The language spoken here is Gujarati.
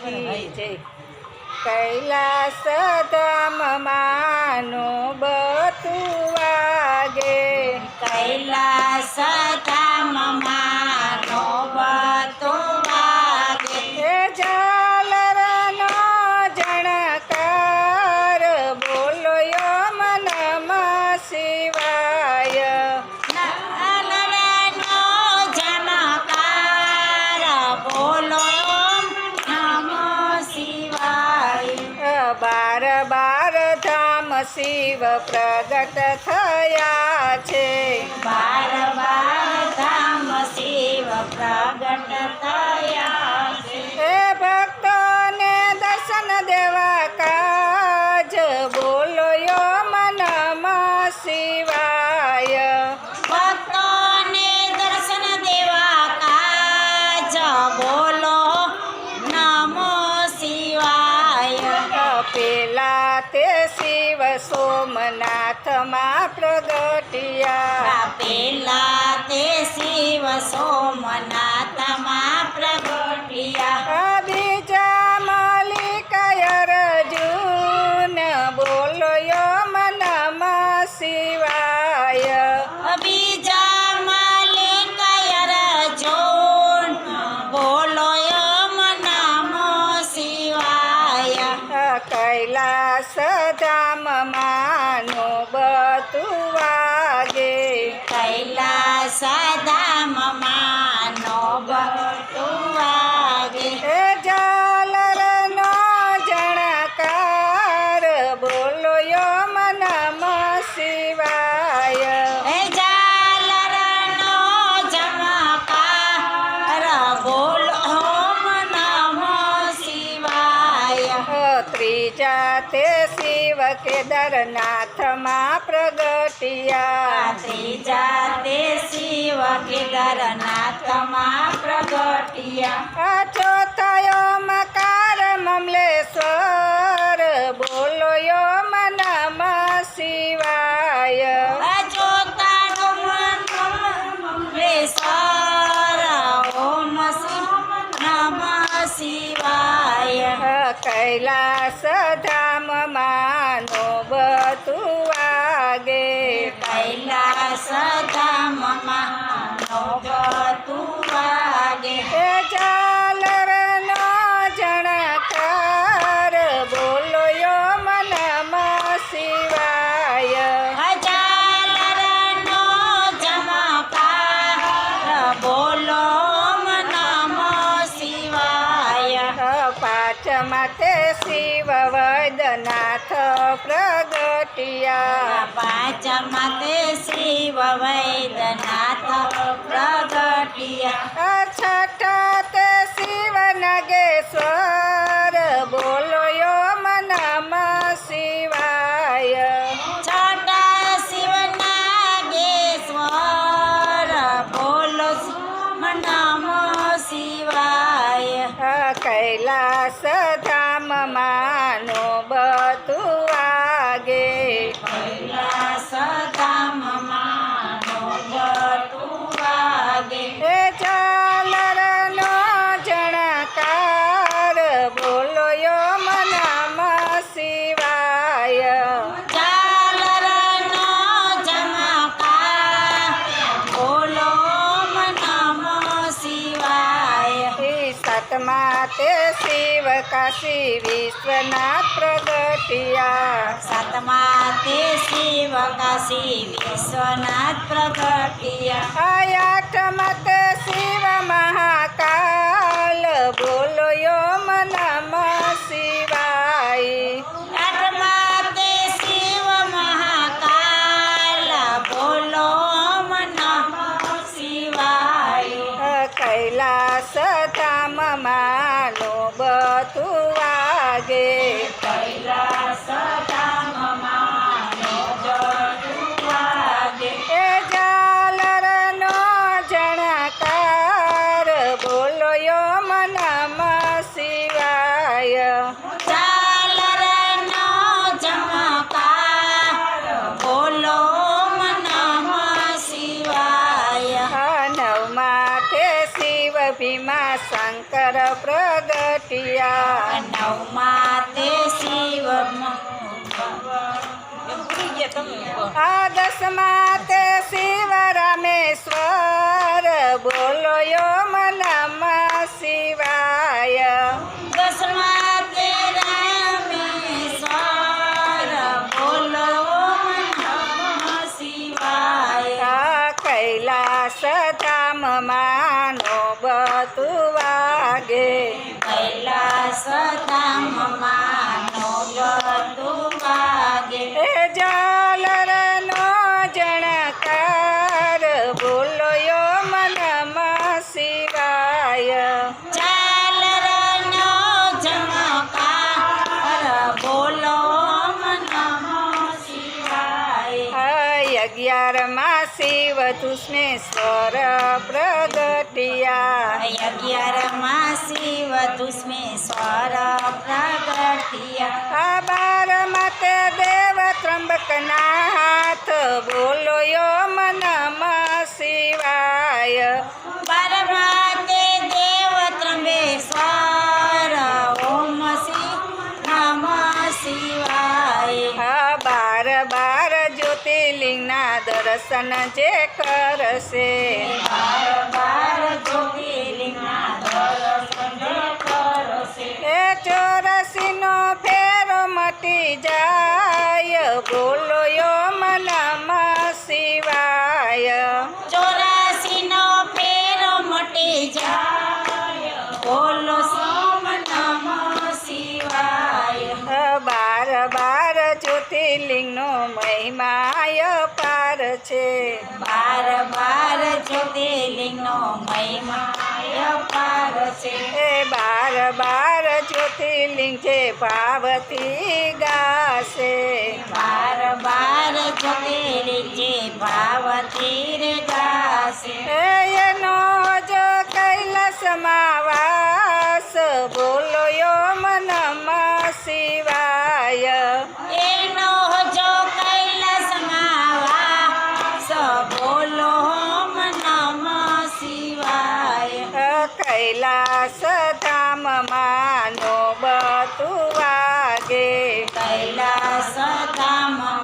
કી જય। કૈલાસ ધામમાંનો બતું વાગે, કૈલાસ ધામમાંનો બતું વાગે, હે ઝાલરનો જણકાર બોલો યમ નમઃ શિવાય। ઝાલરનો જનકાર બોલો નમઃ શિવાય। બાર બાર ધામ શિવ પ્રગટ થયા છે, બાર બાર ધામ શિવ પ્રગટ થયા છે। હે ભક્તોને દર્શન દેવા કાજ બોલો યમ નમઃ શિવાય। ભક્તોને દર્શન દેવા કાજ બોલો નમો શિવાય। પેલા તે શિવ સોમનાથમાં પ્રગટ્યા, પેલા તે શિવ સોમનાથમાં પ્રગટ્યા। બીજા મલિકા અર્જુન બોલો યમ નમઃ શિવાય। બીજા માલિકા અર્જુન બોલો યમ નમો શિવાય। કૈલાસ ધામમાંનો બતું વાગે, કૈલાસ ધામમાંનો બતું વાગે, હે ઝાલરનો જણકાર બોલો યમ નમઃ શિવાય। હે ઝાલરનો ઝમકાર બોલો ઓમ નમો શિવાય। ત્રીજા તે શિવ કેદારનાથમાં પ્રગટ્યા, ત્રીજા તે શિવ કેદારનાથમાં પ્રગટ્યા। ચોથા ઓમકાર મમલેશ્વર બોલો યમ નમઃ શિવાય। ચોથા મમલેશ્વર ઓમ નમઃ શિવાય। કૈલાસ ધામમાંનો બતું વાગે, કૈલાસ ધામમાંનો બતું વાગે, હે ઝાલરનો જણકાર બોલો યમ નમઃ શિવાય। ઝાલરનો ઝમકાર બોલો નમો શિવાય। પાંચમા તે શિવ વૈદ્યનાથ પ્રગટ્યા, પાંચમા તે શિવ વૈદ્યનાથ પ્રગટ્યા। છઠ્ઠા તે શિવ નાગેશ્વર બોલો યમ નમઃ શિવાય। છઠ્ઠા શિવ નાગેશ્વર બોલો નમો શિવાય। કૈલાસ ધામમાંનો બતું વાગે, કૈલાસ ધામમાંનો બતું વાગે, હે ઝાલરનો જણકાર બોલો યમ નમઃ શિવાય। ઝાલરનો ઝમકાર બોલો નમો શિવાય। સાતમા તે શિવ કાશી વિશ્વનાથ પ્રગટ્યા, સાતમા તે શિવ કાશી વિશ્વનાથ પ્રગટ્યા। આઠમા તે શિવ મહાકાલ બોલો યમ નમઃ શિવાય। આઠમા તે શિવ મહાકાલ બોલો નમો શિવાય। કૈલાસ ધામમાંનો બતું વાગે, કૈલાસ ધામમાંનો બતું વાગે, હે ઝાલરનો જણકાર બોલો યમ નમઃ શિવાય। ઝાલરનો ઝમકાર બોલો નમો શિવાય। નવમા તે શિવ ભીમા શંકર શંકર પ્રગટિયા નવમા તે શિવ આ દસમા તે શિવ રામેશ્વર બોલો યો નમઃ શિવાય દસમા તે રામેશ્વર બોલો નમઃ શિવાય કૈલાસ ધામમાં નોબતું વાગે કૈલાસ ધામમાં નોબતું વાગે એ ઝાલરનો જણકાર બોલો યો નમઃ શિવાય ઝાલરનો ઝણકાર બોલો નમઃ શિવાય 11માં શિવ તુષ્ણેશ્વર પ્રગટિયા 11માં શિવ તુષ્મેશ્વર પ્રગટિયા 12માં તે દેવ ત્રંબકનાથ બોલો યો નમઃ શિવાય 12માં તે દેવ ત્રંબેશ્વર ઓમ શ્રી નમઃ શિવાય 12 જ્યોતિર્લિંગના દર્શન જે કરશે 12 જ્યોતિર્લિંગના દર્શન જે કરશે એ 84નો ફેરો મટી જાય બોલો યો નમઃ શિવાય 84 નો ફેરો મટી જાય બોલો સોમ નમઃ શિવાય 12 જ્યોતિર્લિંગનો મહિમાય પાર છે 12 જ્યોતિર્લિંગનો મહિમા અપાર છે એ 12 જ્યોતિર્લિંગ છે ભાવથી ગાશે 12 જ્યોતિર્લિંગ જે ભાવથી રે ગાશે એનો જો કૈલાસમાં વાસ બોલો યો નમઃ શિવાય એનો જો કૈલાસમાં વાસ બોલો નમઃ શિવાય કૈલાસ ધામમાં નોબતું વાગે કૈલાસ ધામમાં